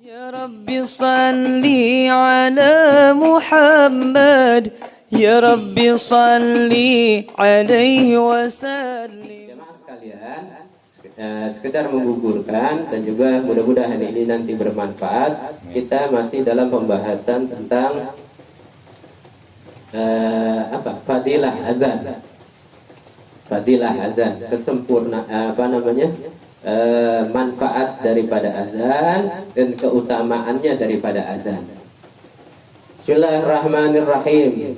Ya Rabbi salli ala Muhammad, Ya Rabbi salli alaihi wasallim. Jemaah sekalian, sekedar menggugurkan dan juga mudah-mudahan ini nanti bermanfaat. Kita masih dalam pembahasan tentang fadilah azan. Fadilah azan, manfaat daripada azan dan keutamaannya daripada azan. Bismillahirrahmanirrahim.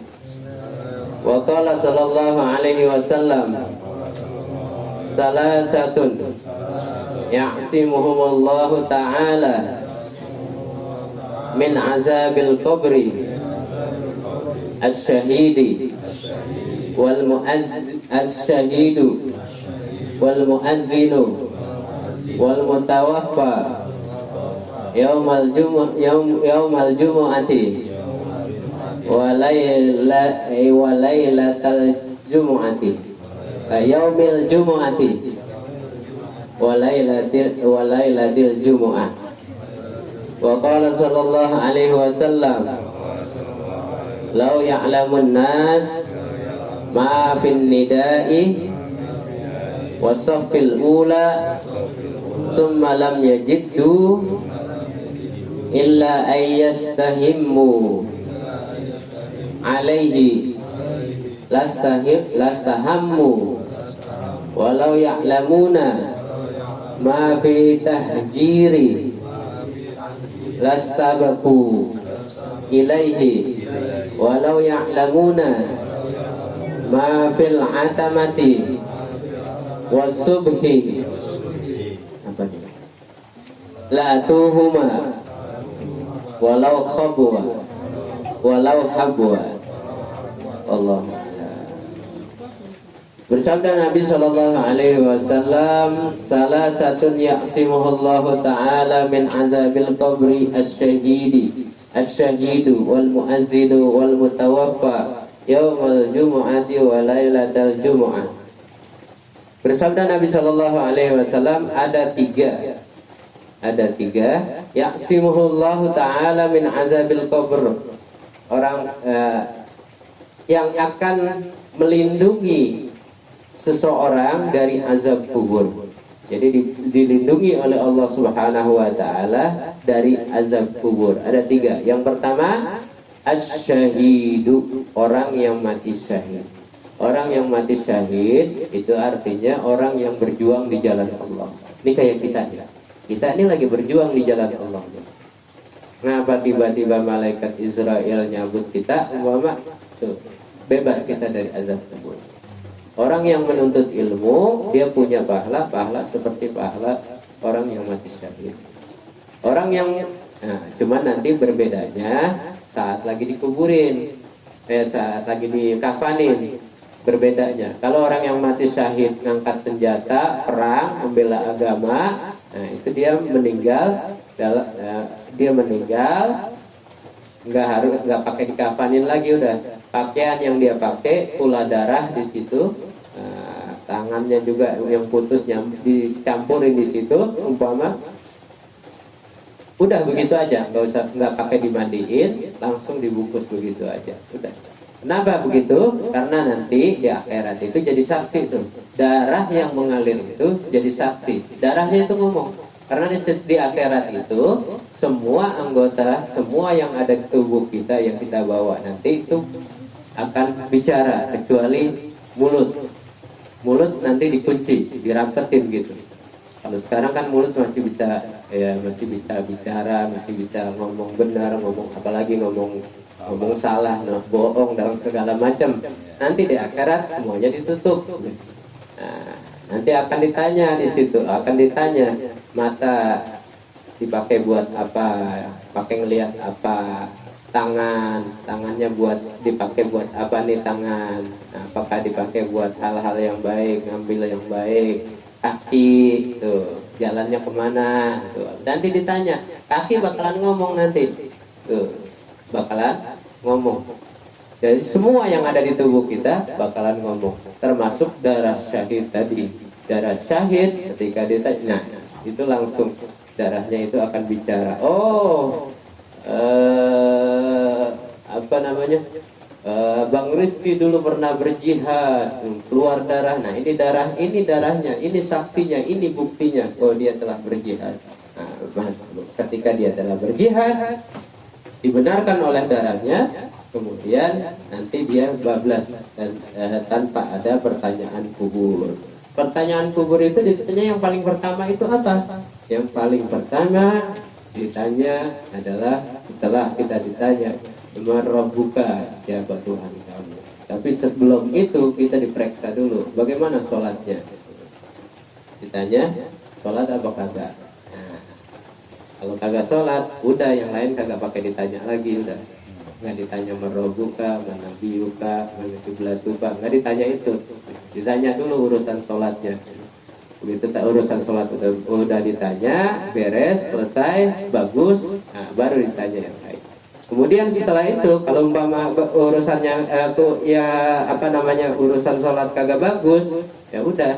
Wa qala sallallahu alaihi wasallam, salasatun ya'simuhumullahu ta'ala min azabil qabri asy-syahidi wal asy-syahidu wal muazzinu wal mutawaffa yaumal jumu'ati wa lailatal jumu'ati yaumil jumu'ati wa lailatil jumu'ah. Wa qala sallallahu alaihi wasallam, law ya'lamun nas ma fin nida'i wasaffil ula thumma lam yajiddu illa ayyastahimmu alaihi lastahammu walau ya'lamuna ma fi tahjiri lastabaku ilaihi walau ya'lamuna ma fil atamati wasubhi la tuhuma walau khabwa walau habwa. Allah. Bersabda Nabi sallallahu alaihi wasallam, salah satun ya'simuhullahu ta'ala min azabil qabri asy-syahidu wal muazzinu wal mutawaffa yaumal jumu'ati wa lailatal jumu'ah. Bersabda Nabi sallallahu alaihi wasallam, ada tiga ya'simuhullahu ta'ala min azabil qabr, orang yang akan melindungi seseorang dari azab kubur. Jadi dilindungi oleh Allah Subhanahu wa taala dari azab kubur. Ada tiga. Yang pertama, asy-syahidu, orang yang mati syahid. Orang yang mati syahid itu artinya orang yang berjuang di jalan Allah. Ini kayak kita nih. Kita ini lagi berjuang di jalan Allah. Ngapa tiba-tiba malaikat Israel nyabut kita, umpama tuh, bebas kita dari azab kubur. Orang yang menuntut ilmu, dia punya pahala seperti pahala orang yang mati syahid. Orang yang, cuman nanti berbedanya saat lagi dikuburin, saat lagi dikafanin, berbedanya. Kalau orang yang mati syahid ngangkat senjata, perang, membela agama, itu dia meninggal, nggak pakai dikafanin lagi, udah pakaian yang dia pakai pula darah di situ, tangannya juga yang putusnya dicampurin di situ, umpama udah begitu aja, nggak pakai dimandiin, langsung dibungkus begitu aja, udah. Kenapa begitu? Karena nanti di akhirat itu jadi saksi tuh, darah yang mengalir itu jadi saksi, darahnya itu ngomong. Karena di akhirat itu semua anggota, semua yang ada di tubuh kita yang kita bawa nanti itu akan bicara, kecuali mulut nanti dikunci, dirapetin gitu. Kalau sekarang kan mulut masih bisa bicara, masih bisa ngomong benar, ngomong apalagi ngomong salah, bohong dalam segala macam. Nanti di akhirat semuanya ditutup. Nanti akan ditanya di situ, mata dipakai buat apa, pakai ngelihat apa, tangannya dipakai buat apa nih tangan, apakah dipakai buat hal-hal yang baik, ngambil yang baik. Kaki tuh jalannya kemana tuh. Nanti ditanya, kaki bakalan ngomong nanti tuh, bakalan ngomong. Jadi semua yang ada di tubuh kita bakalan ngomong, termasuk darah syahid tadi. Darah syahid ketika ditanya, itu langsung darahnya itu akan bicara. Apa namanya? Bang Rizky dulu pernah berjihad, keluar darah. Nah, ini darahnya, ini saksinya, ini buktinya. Oh, dia telah berjihad. Nah, ketika dia telah berjihad, dibenarkan oleh darahnya, kemudian nanti dia bablas dan tanpa ada pertanyaan kubur. Pertanyaan kubur itu ditanya yang paling pertama itu apa? Yang paling pertama ditanya adalah setelah kita ditanya Man Rabbuka, siapa Tuhan kamu. Tapi sebelum itu kita diperiksa dulu bagaimana sholatnya. Ditanya sholat apa kagak. Nah, kalau kagak sholat, udah yang lain kagak pakai ditanya lagi, udah nggak ditanya Man Rabbuka, Man Nabiyuka, Man Qiblatuka, nggak ditanya itu. Ditanya dulu urusan sholatnya. Begitu tak urusan sholat udah ditanya, beres, selesai, bagus, nah, baru ditanya yang lain. Kemudian setelah itu kalau umpama urusannya urusan sholat kagak bagus, ya udah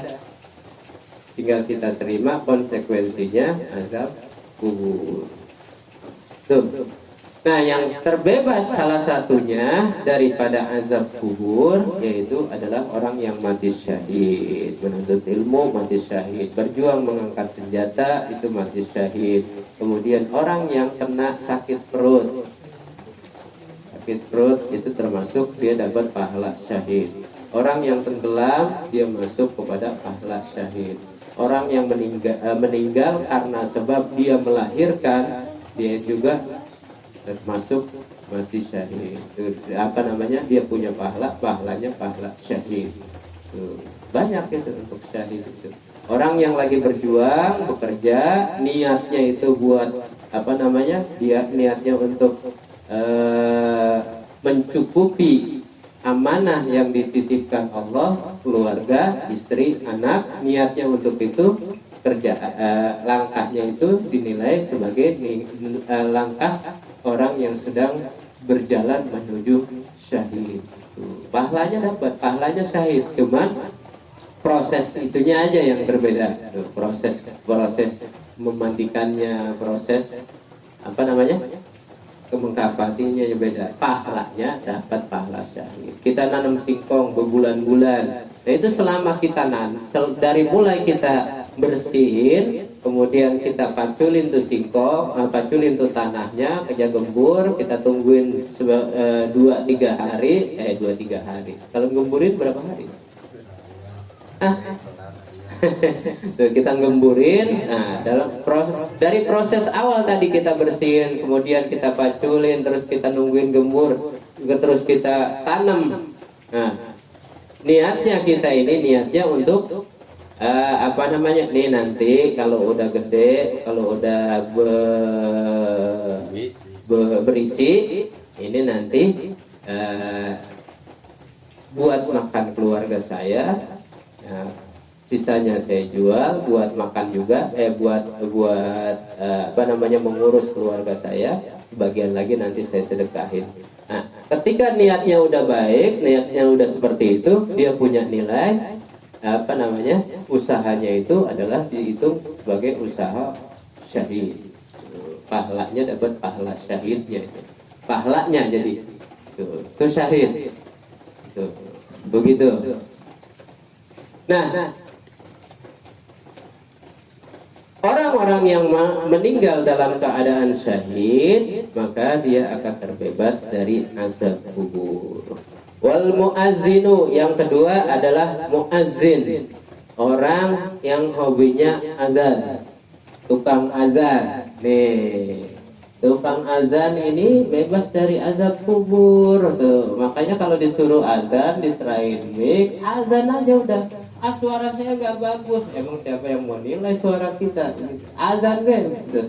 tinggal kita terima konsekuensinya azab kubur. Tuh. Nah, yang terbebas salah satunya daripada azab kubur yaitu adalah orang yang mati syahid, menuntut ilmu mati syahid, berjuang mengangkat senjata itu mati syahid. Kemudian orang yang kena sakit perut itu termasuk dia dapat pahala syahid. Orang yang tenggelam dia masuk kepada pahala syahid. Orang yang meninggal karena sebab dia melahirkan dia juga termasuk mati syahid. Dia punya pahalanya pahala syahid. Banyak itu untuk syahid itu. Orang yang lagi berjuang bekerja niatnya itu buat dia niatnya untuk mencukupi amanah yang dititipkan Allah, keluarga, istri, anak, niatnya untuk itu kerja langkahnya itu dinilai sebagai langkah orang yang sedang berjalan menuju syahid. Pahalanya dapat, pahalanya syahid, cuman proses itunya aja yang berbeda. Proses memandikannya, proses kemengkafatinya yang beda. Pahalanya dapat pahala syahid. Kita nanam singkong berbulan-bulan. Nah, itu selama kita dari mulai kita bersihin, kemudian kita paculin tuh singkong, paculin tuh tanahnya, kerja gembur, kita tungguin 2-3 hari. Kalau gemburin berapa hari? Tuh, kita gemburin. Nah, dari proses awal tadi kita bersihin, kemudian kita paculin, terus kita nungguin gembur, terus kita tanam. Nah, niatnya untuk nih nanti kalau udah gede, kalau udah berisi, ini nanti buat makan keluarga saya. Sisanya saya jual buat makan juga, mengurus keluarga saya. Sebagian lagi nanti saya sedekahin. Nah, ketika niatnya udah baik, niatnya udah seperti itu, dia punya nilai usahanya itu adalah dihitung sebagai usaha syahid. Pahalanya dapat pahala syahidnya itu. Pahalanya jadi itu syahid. Begitu. Nah, orang-orang yang meninggal dalam keadaan syahid, maka dia akan terbebas dari azab kubur. Wal muazzinu, yang kedua adalah muazzin, orang yang hobinya azan, tukang azan. Nih, tukang azan ini bebas dari azab kubur. Tuh, makanya kalau disuruh azan, diserahin mic, azan aja udah. Suara saya nggak bagus, emang siapa yang mau nilai suara kita? Azan deh, gitu.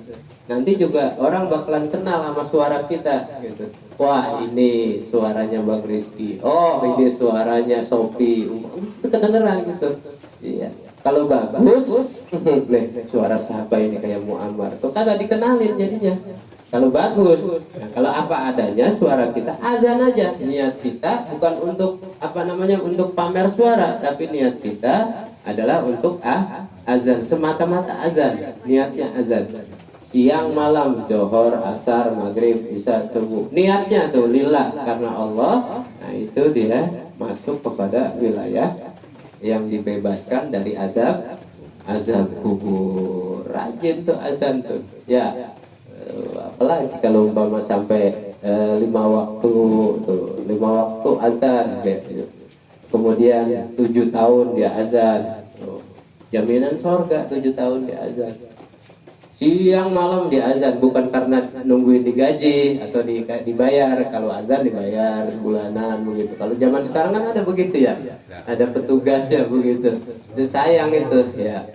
Nanti juga orang bakalan kenal sama suara kita, gitu. Wah, ini suaranya Bang Rizky. Oh, ini suaranya Sofi. Itu kedengeran gitu. Iya. Kalau bagus, suara siapa ini kayak Muammar. Kok kagak dikenalin jadinya. Kalau bagus, nah, kalau apa adanya suara kita, azan aja. Niat kita bukan untuk untuk pamer suara, tapi niat kita adalah untuk azan, semata-mata azan. Niatnya azan. siang malam, johor, asar, maghrib, isya, subuh. Niatnya tuh lillah karena Allah. Nah itu dia masuk kepada wilayah yang dibebaskan dari azab kubur. Rajin tuh azan tuh. Ya, apalagi kalau umpama sampai 5 waktu tuh, 5 waktu azan. Kemudian 7 tahun dia azan. Jaminan surga 7 tahun dia azan. Siang malam dia azan, bukan karena nungguin digaji atau dibayar. Kalau azan dibayar bulanan begitu. Kalau zaman sekarang kan ada begitu ya, ada petugasnya begitu. Itu sayang itu ya,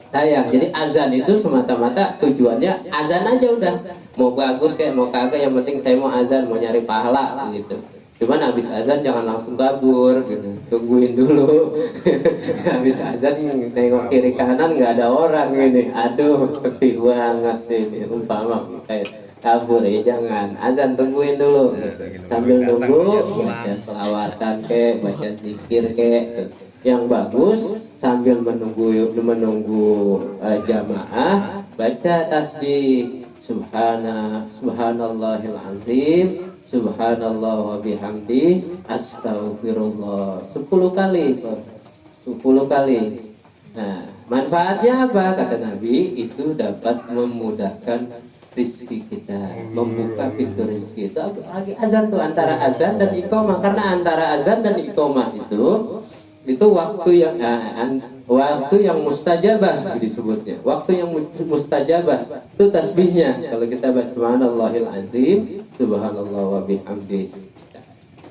sayang. Jadi azan itu semata-mata tujuannya azan aja udah. Mau bagus kayak mau kagak, yang penting saya mau azan, mau nyari pahala gitu. Cuman habis azan jangan langsung kabur gitu, tungguin dulu. Habis azan nengok kiri kanan nggak ada orang ini, aduh sepi banget ini, umpama kayak kabur. Ya jangan, azan tungguin dulu sambil nunggu baca selawatan kek, baca zikir kek yang bagus, sambil menunggu jamaah baca tasbih subhanallahil azim, subhanallah wa bihamdi, astaghfirullah 10 kali. 10 kali. Nah, manfaatnya apa? Kata Nabi, itu dapat memudahkan rezeki kita, membuka pintu rezeki. Itu lagi azan tuh, antara azan dan iqamah. Karena antara azan dan iqamah itu waktu yang mustajabah disebutnya. Waktu yang mustajabah itu tasbihnya. Kalau kita baca subhanallahil azim, subhanallah wa bihamdi.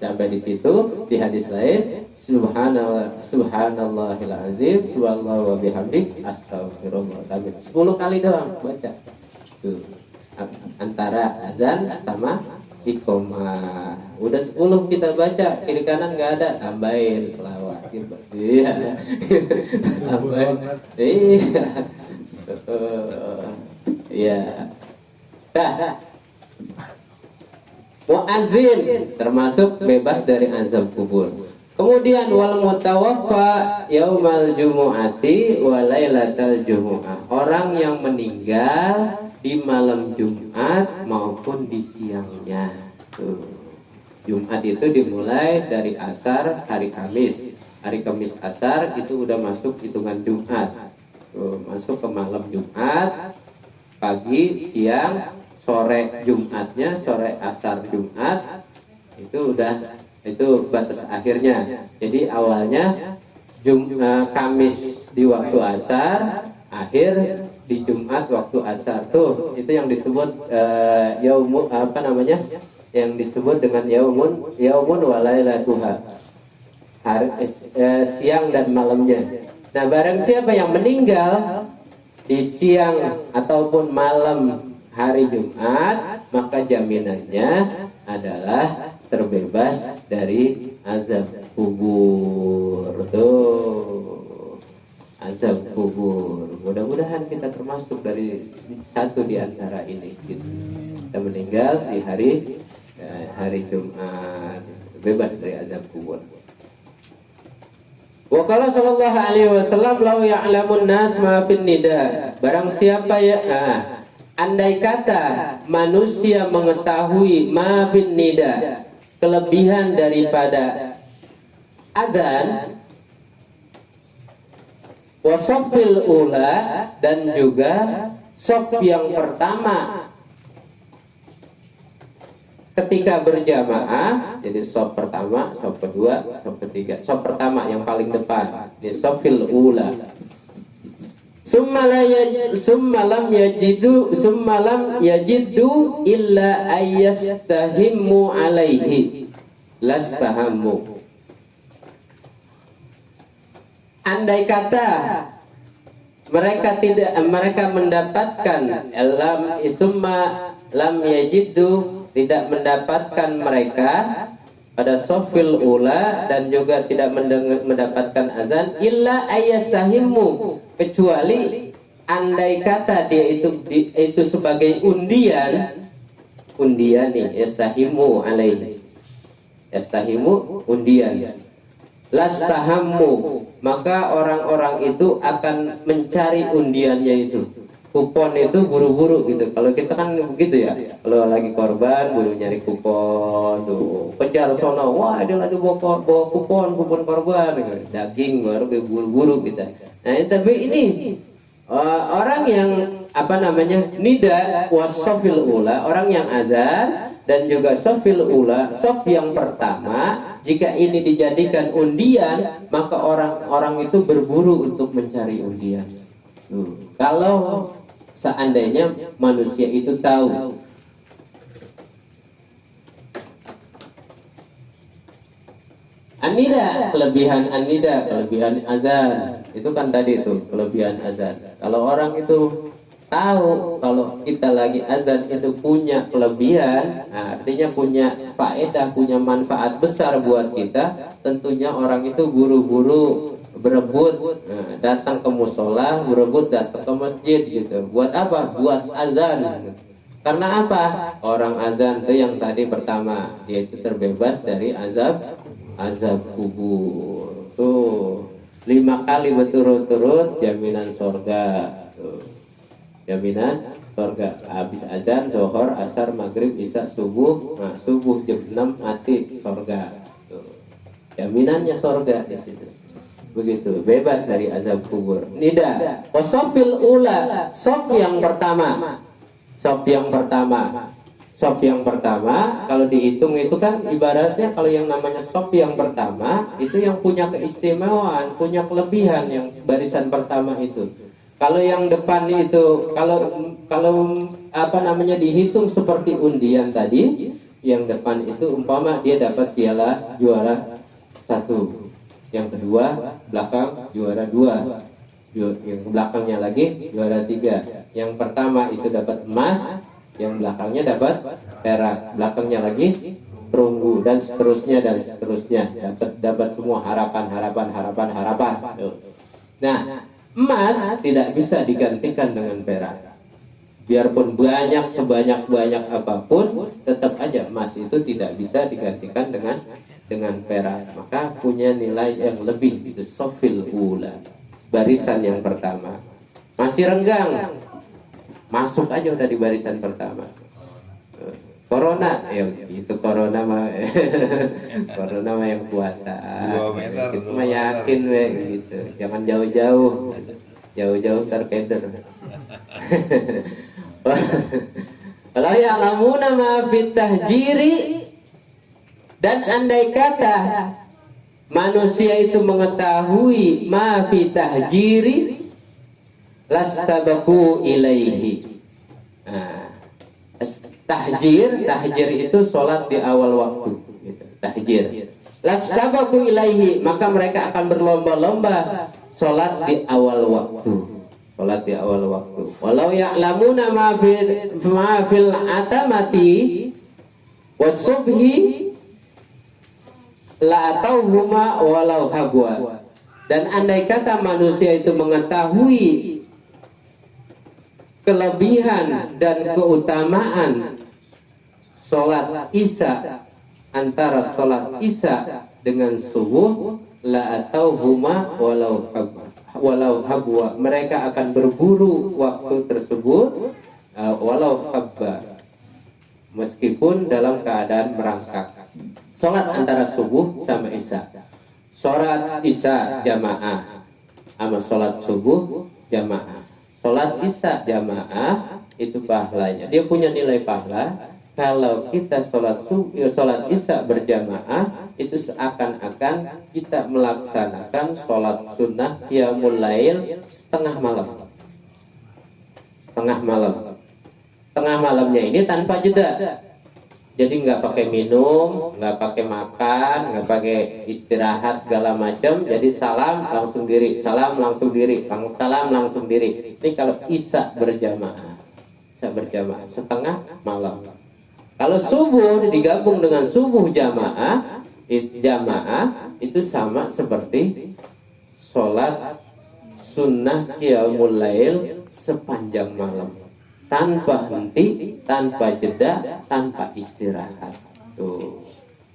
Sampai di situ, di hadis lain subhanallahil azim, subhanallah wa bihamdi, astaghfirullah. 10 kali doang baca. Tuh. Antara azan sama iqamah. Udah 10 kita baca, kiri kanan nggak ada, tambahin selawat. Iya. Tambahin. Iya. Iya. Muazzin termasuk bebas dari azab kubur. Kemudian wal mutawaffa yaumal jumu'ati wa lailatal jumu'ah. Orang yang meninggal di malam Jumat maupun di siangnya. Tuh. Jumat itu dimulai dari asar hari Kamis. Hari Kamis asar itu udah masuk hitungan Jumat. Tuh, masuk ke malam Jumat, pagi, siang, sore Jumatnya, sore asar Jumat. Itu batas akhirnya. Jadi awalnya Kamis di waktu asar, akhir di Jumat waktu asar. Tuh itu yang disebut yang disebut dengan yaumun walailatuha, siang dan malamnya. Nah, barang siapa yang meninggal di siang ataupun malam hari Jumat, maka jaminannya adalah terbebas dari azab kubur. Tuh, azab kubur. Mudah-mudahan kita termasuk dari satu di antara ini. Gitu. Kita meninggal di hari Jumat, bebas dari azab kubur. Wa qala sallallahu alaihi wasallam law ya'lamun nas ma fin nida. Barang siapa andai kata manusia mengetahui ma fin nida, kelebihan daripada azan, wasofil ula, dan juga sof yang pertama ketika berjamaah. Jadi sof pertama, sof kedua, sof ketiga. Sof pertama yang paling depan, ini sofil ula. Summalam yajidu illa ayastahimmu alaihi lastahammu. Andai kata mereka mendapatkan lam yajidu, tidak mendapatkan mereka pada sofil ula, dan juga tidak mendapatkan azan illa ayastahimmu, kecuali andai kata dia itu sebagai undian nih, yastahimu alaihi, yastahimu undian, lastahammu, maka orang-orang itu akan mencari undiannya itu. kupon itu buru-buru gitu. Kalau kita kan begitu ya. Kalau lagi korban buru nyari kupon tuh. Kejar sono, wah dia lagi bawa kupon korban gitu. Daging baru buru-buru gitu. Nah, tapi ini orang yang apa namanya? Nida wasofil ula, orang yang azan dan juga sofil ula, sof yang pertama, jika ini dijadikan undian, maka orang-orang itu berburu untuk mencari undian. Kalau seandainya manusia itu tahu An-nida, kelebihan an-nida, kelebihan azan. Itu kan tadi itu kelebihan azan. Kalau orang itu tahu kalau kita lagi azan itu punya kelebihan, nah, artinya punya faedah, punya manfaat besar buat kita, tentunya orang itu buru-buru berebut datang ke musola, berebut datang ke masjid gitu. Buat apa? Buat azan. Karena apa? Orang azan itu yang tadi pertama, dia itu terbebas dari azab kubur. Tuh 5 kali berturut-turut jaminan surga. Tuh. Jaminan surga. Habis azan, zuhur, asar, maghrib, isya, subuh. Nah, subuh jam 6 mati surga. Tuh. Jaminannya surga di situ. Begitu, bebas dari azab kubur. Nida. Wasofil ula, sof yang pertama. Sof yang pertama kalau dihitung itu kan ibaratnya kalau yang namanya sof yang pertama itu yang punya keistimewaan, punya kelebihan yang barisan pertama itu. Kalau yang depan itu kalau apa namanya dihitung seperti undian tadi, yang depan itu umpama dia dapat juara 1, yang kedua belakang juara 2, yang belakangnya lagi juara 3, yang pertama itu dapat emas, yang belakangnya dapat perak, belakangnya lagi perunggu, dan seterusnya dapat semua harapan. Nah, emas tidak bisa digantikan dengan perak. Biarpun sebanyak apapun, tetap aja emas itu tidak bisa digantikan dengan perak. Maka punya nilai yang lebih, itu sofil ula, barisan yang pertama. Masih renggang, masuk aja udah di barisan pertama. Corona, ya itu corona mah yang puasa. Itu mah yakin we gitu. Jangan jauh-jauh terkeder. Kalau ya'lamuna ma fit tahjiri, dan andai kata manusia itu mengetahui ma fit tahjiri, lastabaku ilaihi. Nah, tahjir itu sholat di awal waktu gitu. Tahjir lastabaku ilaihi, maka mereka akan berlomba-lomba sholat di awal waktu. Walau ya'lamuna ma fil atamati wasubhi la atauhuma walau habwa. Dan andai kata manusia itu mengetahui kelebihan dan keutamaan sholat isya, antara sholat isya dengan subuh, la atauhuma walau habwa, mereka akan berburu waktu tersebut, walau habba, meskipun dalam keadaan merangkak. Sholat antara subuh sama isya, sholat isya jamaah sama sholat subuh jamaah. Sholat isya jamaah itu pahalanya, dia punya nilai pahala. Kalau kita sholat isya berjamaah, itu seakan-akan kita melaksanakan sholat sunnah qiyamul lail setengah malamnya ini tanpa jeda. Jadi nggak pakai minum, nggak pakai makan, nggak pakai istirahat segala macam. Jadi salam langsung diri, salam langsung diri. Ini kalau isya berjamaah setengah malam. Kalau subuh digabung dengan subuh jamaah itu sama seperti sholat sunnah qiyamul lail sepanjang malam, tanpa henti, tanpa jeda, tanpa istirahat. Tuh.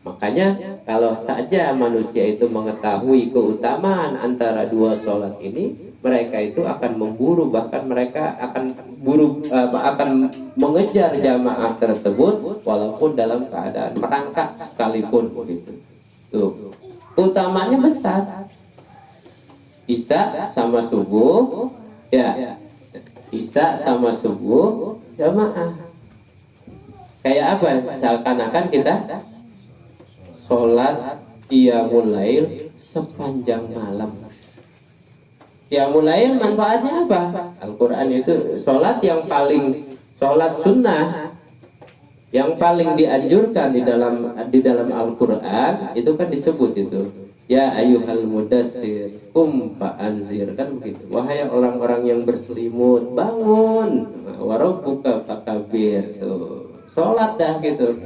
Makanya kalau saja manusia itu mengetahui keutamaan antara dua sholat ini, mereka itu akan memburu, bahkan mereka akan akan mengejar jamaah tersebut walaupun dalam keadaan merangkak sekalipun begitu. Tuh, utamanya besar. Isya sama subuh, ya. Isya sama subuh jamaah. Kayak apa? Seakan-akan kita sholat qiyamul lail sepanjang malam. Qiyamul lail manfaatnya apa? Al-Quran itu sholat sunnah yang paling dianjurkan di dalam Al-Quran itu kan disebut itu. Ya ayyuhal mudassir qum fa'anzir, kan begitu. Wahai orang-orang yang berselimut, bangun. Wa rabbuka fakabir. Tuh. Sholat dah gitu.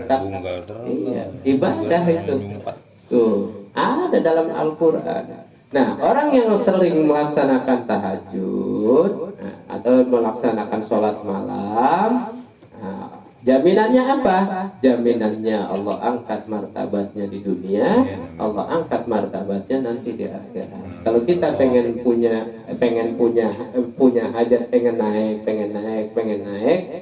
Iya, ibadah itu. Tuh, ada dalam Al-Quran. Nah, orang yang sering melaksanakan tahajud atau melaksanakan sholat malam, jaminannya apa? Jaminannya Allah angkat martabatnya di dunia, Allah angkat martabatnya nanti di akhirat. Kalau kita pengen punya hajat, pengen naik,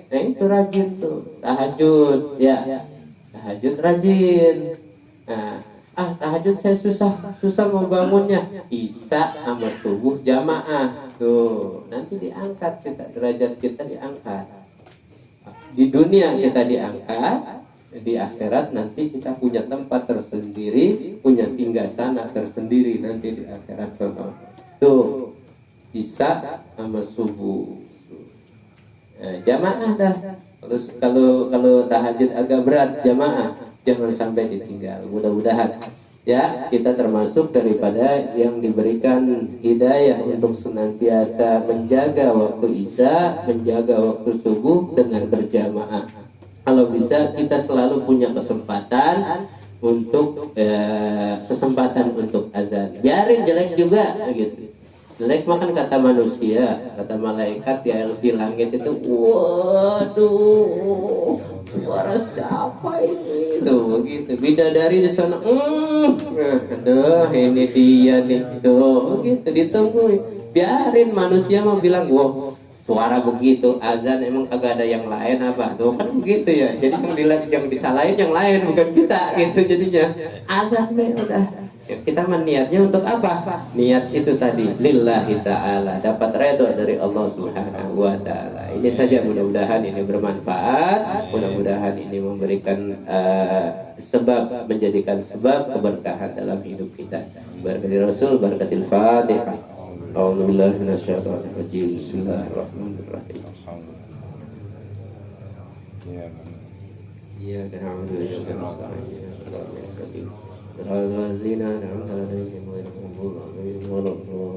nah itu rajin tuh tahajud, ya tahajud rajin. Nah, tahajud saya susah mau bangunnya. Isya sama subuh jamaah tuh, nanti diangkat derajat kita diangkat. Di dunia kita diangkat, di akhirat nanti kita punya tempat tersendiri, punya singgasana tersendiri nanti di akhirat. Tuh, Isya sama subuh. Nah, jamaah dah. Terus kalau tahajud agak berat, jamaah jangan sampai ditinggal. Mudah-mudahan ya kita termasuk daripada yang diberikan hidayah untuk senantiasa menjaga waktu Isya, menjaga waktu subuh dengan berjamaah. Kalau bisa kita selalu punya kesempatan untuk azan. Biarin jelek juga gitu. Jelek makan kata manusia, kata malaikat ya di langit itu, waduh, suara siapa ini? Tuh begitu. Bidadari di sana, aduh ini dia nih, tuh begitu ditunggu. Biarin manusia mau bilang, wah suara begitu, azan emang kagak ada yang lain apa? Tuh kan begitu ya. Jadi yang disalahin yang lain bukan kita gitu jadinya. Azan udah. Ya, kita niatnya untuk apa? Niat itu tadi lillahi ta'ala, dapat redha dari Allah Subhanahu wa ta'ala. Ini saja, mudah-mudahan ini bermanfaat, mudah-mudahan ini memberikan sebab, menjadikan sebab keberkahan dalam hidup kita. Berkati Rasul, berkatil Fatihah. A'udzubillahi minasyaitonir rajim. Bismillahirrahmanirrahim. Iya, na'budu wa iyyaka nasta'in. الذين أنعمت عليهم غير المغضوب عليهم ولا الضالين.